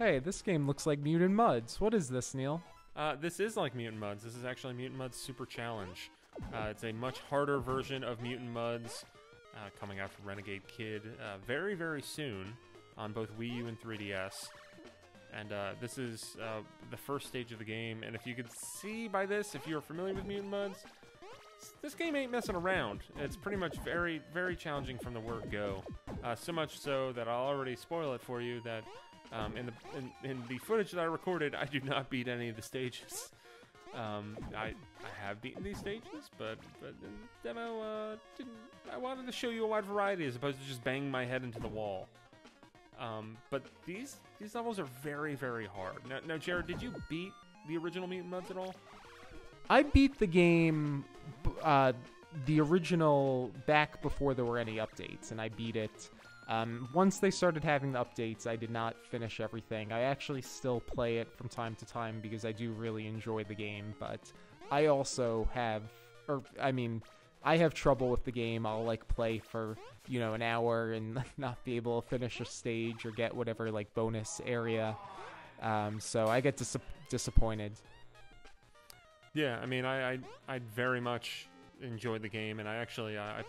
Hey, this game looks like Mutant Muds. What is this, Neil? This is like Mutant Muds. This is actually Mutant Muds Super Challenge. It's a much harder version of Mutant Muds coming out from Renegade Kid very, very soon on both Wii U and 3DS. And this is the first stage of the game. And if you could see by this, if you're familiar with Mutant Muds, this game ain't messing around. It's pretty much very, very challenging from the word go. So much so that I'll already spoil it for you that in the footage that I recorded, I do not beat any of the stages. I have beaten these stages, but in the demo, I wanted to show you a wide variety as opposed to just banging my head into the wall. But these levels are very, very hard. Now, Jared, did you beat the original Mutant Muds at all? I beat the game, the original, back before there were any updates, and I beat it. Once they started having the updates, I did not finish everything. I actually still play it from time to time because I do really enjoy the game, but I also have, I have trouble with the game. I'll, play for, an hour and not be able to finish a stage or get whatever, bonus area. So I get disappointed. Yeah, I very much enjoyed the game, and I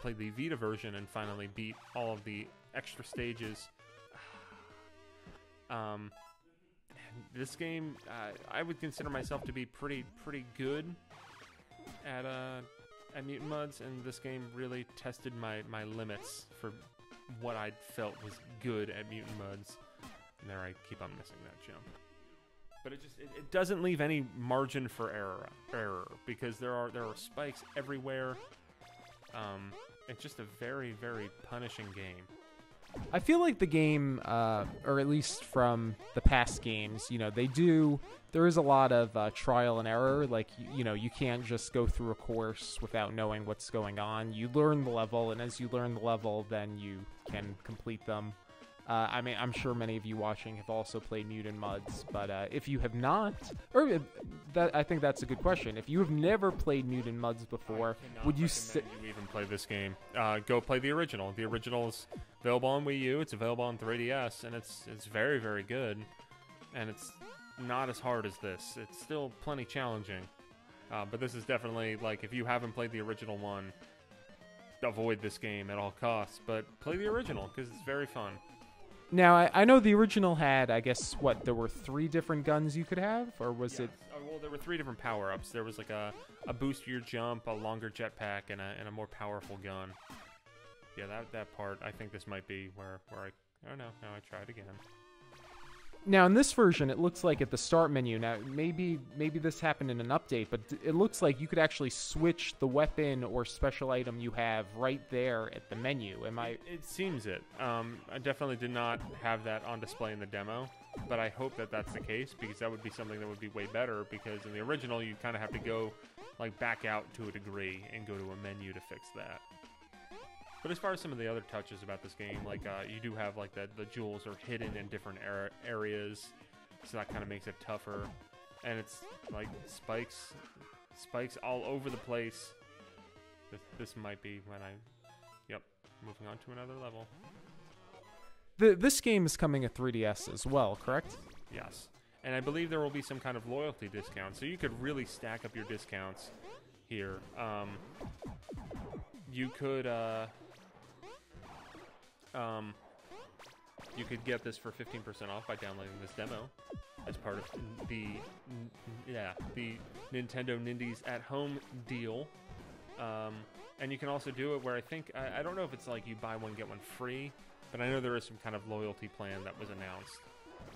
played the Vita version and finally beat all of the extra stages. This game, I would consider myself to be pretty good at Mutant Muds, and this game really tested my limits for what I felt was good at Mutant Muds. And there I keep on missing that jump. But it doesn't leave any margin for error because there are spikes everywhere. It's just a very, very punishing game. I feel like the game, or at least from the past games, there is a lot of trial and error. You can't just go through a course without knowing what's going on. You learn the level, and as you learn the level, then you can complete them. I'm sure many of you watching have also played Mutant Muds, but if you have not, I think that's a good question. If you have never played Mutant Muds before, would you you even play this game? Go play the original. The original is available on Wii U. It's available on 3DS, and it's very, very good. And it's not as hard as this. It's still plenty challenging. But this is definitely, if you haven't played the original one, avoid this game at all costs. But play the original, because it's very fun. Now, I know the original had, I guess, there were 3 different guns you could have? Or was it... Well, there were 3 different power-ups. There was, a boost to your jump, a longer jetpack, and a more powerful gun. Yeah, that part, I think this might be where I don't know. Now I tried again. Now, in this version, it looks like at the start menu, now, maybe this happened in an update, but it looks like you could actually switch the weapon or special item you have right there at the menu. It seems it. I definitely did not have that on display in the demo, but I hope that that's the case, because that would be something that would be way better, because in the original, you kind of have to go, back out to a degree and go to a menu to fix that. But as far as some of the other touches about this game, you do have the jewels are hidden in different areas, so that kind of makes it tougher. And it's spikes all over the place. This might be when moving on to another level. This game is coming at 3DS as well, correct? Yes, and I believe there will be some kind of loyalty discount, so you could really stack up your discounts here. You could get this for 15% off by downloading this demo as part of the Nintendo Nindies at Home deal. And you can also do it where I don't know if it's you buy one get one free, but I know there is some kind of loyalty plan that was announced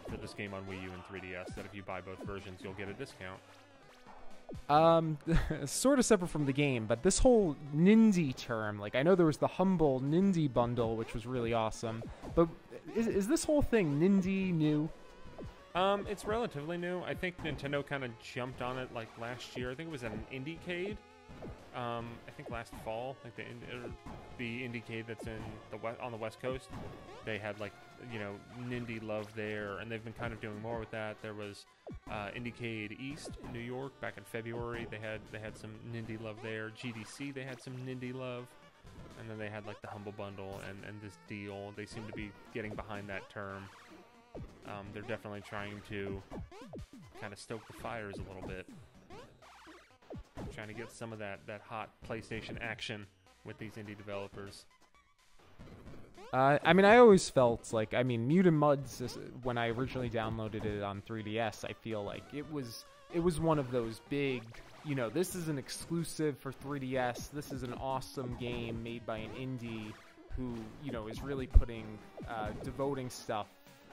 for this game on Wii U and 3DS that if you buy both versions you'll get a discount. Sort of separate from the game, but this whole Nindy term, I know there was the Humble Nindy bundle, which was really awesome, but is this whole thing Nindy new? It's relatively new. I think Nintendo kind of jumped on it last year. I think it was at an Indiecade. I think last fall, the Indiecade that's on the West Coast, they had Nindy Love there, and they've been kind of doing more with that. There was Indiecade East in New York back in February. They had some Nindy Love there. GDC, they had some Nindy Love, and then they had the Humble Bundle and this deal. They seem to be getting behind that term. They're definitely trying to kind of stoke the fires a little bit. Trying to get some of that hot PlayStation action with these indie developers. I mean, I always felt like, I mean, Mutant Mudds, when I originally downloaded it on 3DS, I feel like it was one of those big, you know, this is an exclusive for 3DS, this is an awesome game made by an indie who, you know, is really devoting stuff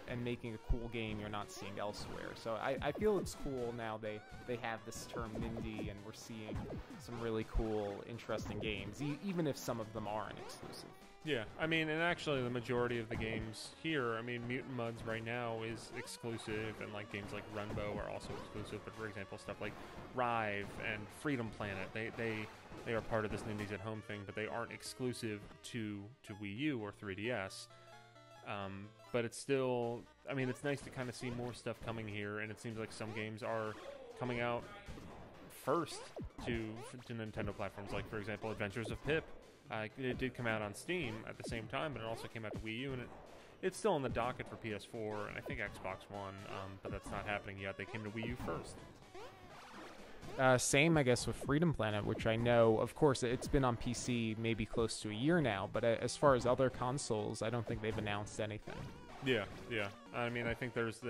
and making a cool game you're not seeing elsewhere. So I feel it's cool now they have this term Nindy, and we're seeing some really cool, interesting games, even if some of them aren't exclusive. Yeah, I mean, and actually the majority of the games here, I mean, Mutant Mudds right now is exclusive, and like games like Runbow are also exclusive, but for example, stuff like Rive and Freedom Planet, they are part of this Nindies at Home thing, but they aren't exclusive to Wii U or 3DS. But it's still, I mean, it's nice to kind of see more stuff coming here, and it seems like some games are coming out first to Nintendo platforms, like for example, Adventures of Pip. It did come out on Steam at the same time, but it also came out to Wii U, and it's still on the docket for PS4 and I think Xbox One, but that's not happening yet. They came to Wii U first. Same, I guess, with Freedom Planet, which I know, of course, it's been on PC maybe close to a year now, but as far as other consoles, I don't think they've announced anything. Yeah. I mean, I think there's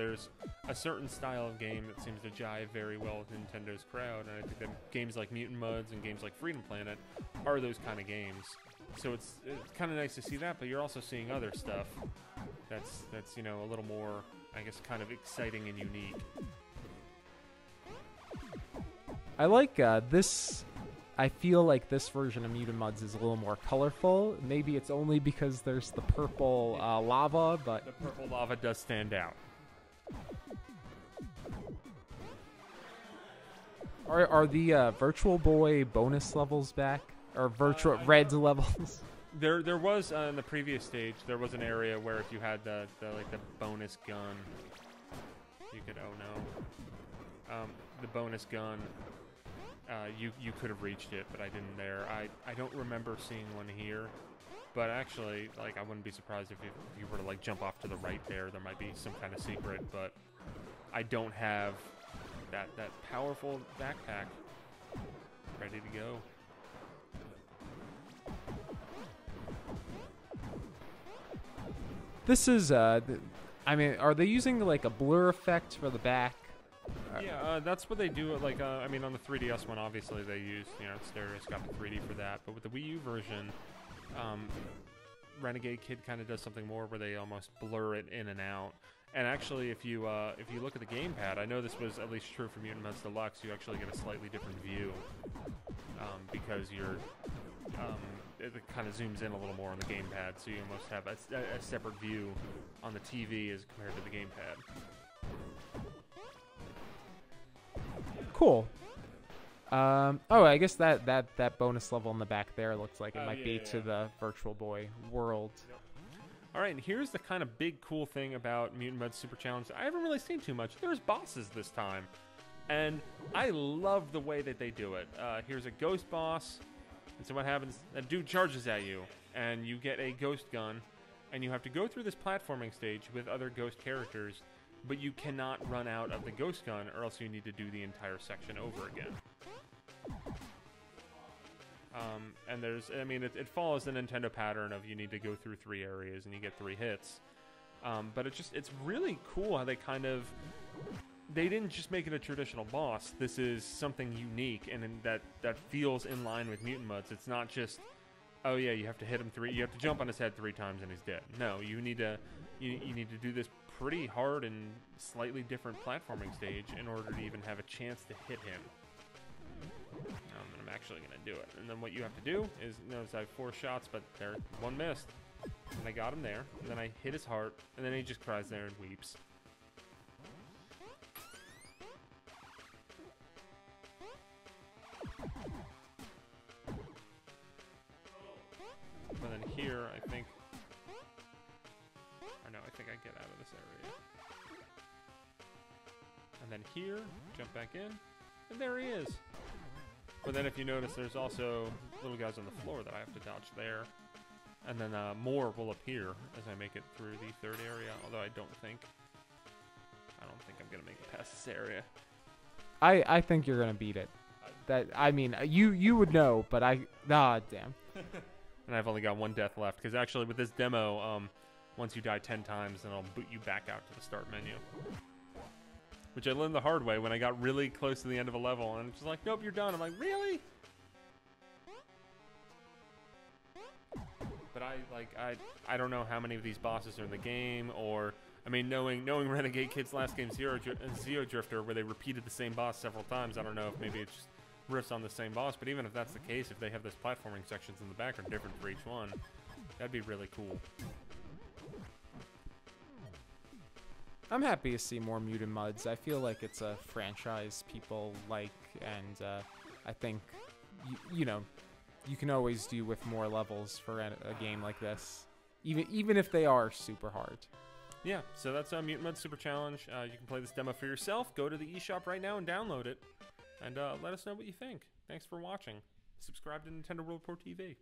a certain style of game that seems to jive very well with Nintendo's crowd, and I think that games like Mutant Mudds and games like Freedom Planet are those kind of games. So it's kind of nice to see that, but you're also seeing other stuff that's you know, a little more, I guess, kind of exciting and unique. I like this. I feel like this version of Mutant Mudds is a little more colorful. Maybe it's only because there's the purple lava, but... The purple lava does stand out. Are the Virtual Boy bonus levels back? Or virtual red levels? There was, in the previous stage, there was an area where if you had the bonus gun, you could, the bonus gun... you could have reached it, but I didn't there. I don't remember seeing one here, but actually, like, I wouldn't be surprised if you were to, like, jump off to the right there might be some kind of secret, but I don't have that powerful backpack ready to go. This is, I mean, are they using, like, a blur effect for the back? Yeah, that's what they do. Like, I mean, on the 3DS one, obviously they use, you know, stereoscopic 3D for that. But with the Wii U version, Renegade Kid kind of does something more where they almost blur it in and out. And actually, if you look at the gamepad, I know this was at least true for Mutant Mudds Deluxe. You actually get a slightly different view because it kind of zooms in a little more on the gamepad, so you almost have a separate view on the TV as compared to the gamepad. Cool. I guess that bonus level in the back there looks like it might be to the Virtual Boy world. Yep. All right, and here's the kind of big cool thing about Mutant Mudds Super Challenge. I haven't really seen too much. There's bosses this time, and I love the way that they do it. Here's a ghost boss, and so what happens? A dude charges at you, and you get a ghost gun, and you have to go through this platforming stage with other ghost characters, but you cannot run out of the ghost gun, or else you need to do the entire section over again. And there's, I mean, it follows the Nintendo pattern of you need to go through 3 areas and you get 3 hits. But it's really cool how they didn't just make it a traditional boss. This is something unique and that feels in line with Mutant Mudds. It's not just, oh yeah, you have to hit him 3, you have to jump on his head 3 times and he's dead. No, you need to do this pretty hard and slightly different platforming stage in order to even have a chance to hit him. And I'm actually going to do it. And then what you have to do is, notice I have 4 shots, but there, 1 missed. And I got him there, and then I hit his heart, and then he just cries there and weeps. But then here, I think I get out of this area. And then here, jump back in, and there he is. But then if you notice, there's also little guys on the floor that I have to dodge there. And then more will appear as I make it through the 3rd area, although I don't think I don't think I'm gonna make it past this area. I think you're gonna beat it. I mean, you would know, but damn. And I've only got one death left, because actually with this demo, once you die 10 times, then I'll boot you back out to the start menu. Which I learned the hard way when I got really close to the end of a level, and it's just like, nope, you're done. I'm like, really? But I don't know how many of these bosses are in the game, or I mean, knowing Renegade Kid's last game, Zero Drifter, where they repeated the same boss several times, I don't know if maybe it's just riffs on the same boss. But even if that's the case, if they have those platforming sections in the back are different for each one, that'd be really cool. I'm happy to see more Mutant Muds. I feel like it's a franchise people like, and I think, you know, you can always do with more levels for a game like this, even if they are super hard. Yeah, so that's Mutant Mud Super Challenge. You can play this demo for yourself. Go to the eShop right now and download it, and let us know what you think. Thanks for watching. Subscribe to Nintendo World Report TV.